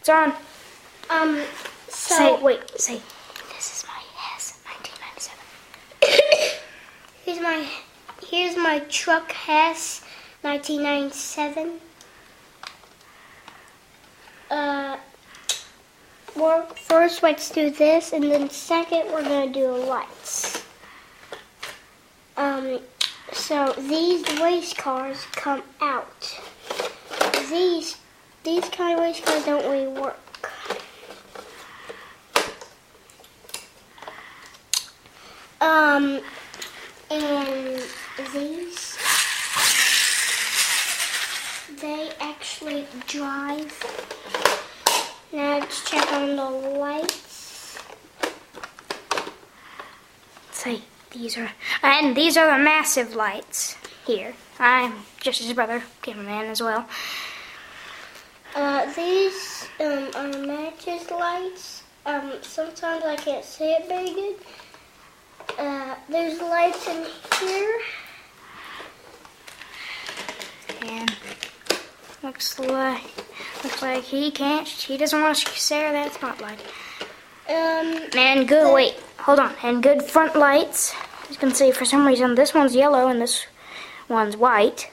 It's on. So Say, this is my Hess 1997. here's my truck Hess 1997. First, let's do this, and then second, we're gonna do lights. So these race cars come out. These kind of race cars don't really work. And these, they actually drive. Now let's check on the lights. Say, these are the massive lights here. I'm just his brother, cameraman as well. These are matches lights. Sometimes I can't see it very good. There's lights in here. And looks like he doesn't want to share that spotlight. And good, wait, hold on. And good front lights. You can see for some reason this one's yellow and this one's white.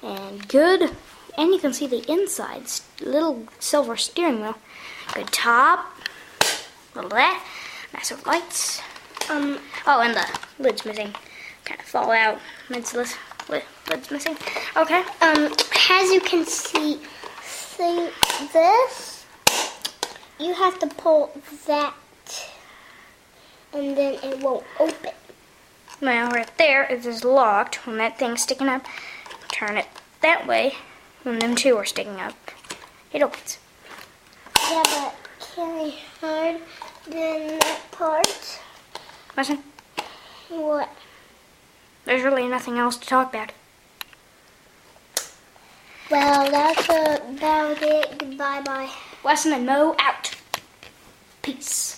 And good, and you can see the insides, little silver steering wheel. Good top, little that, massive lights. Oh, and the lid's missing. Kind of fall out. Lid's missing. Okay. As you can see this, you have to pull that, and then it won't open. Well, right there, it is locked. When that thing's sticking up, turn it that way. When them two are sticking up, it opens. Yeah, but carry hard than that part. Listen. What? There's really nothing else to talk about. Well, that's about it. Goodbye, bye. Wesson and Mo out. Peace.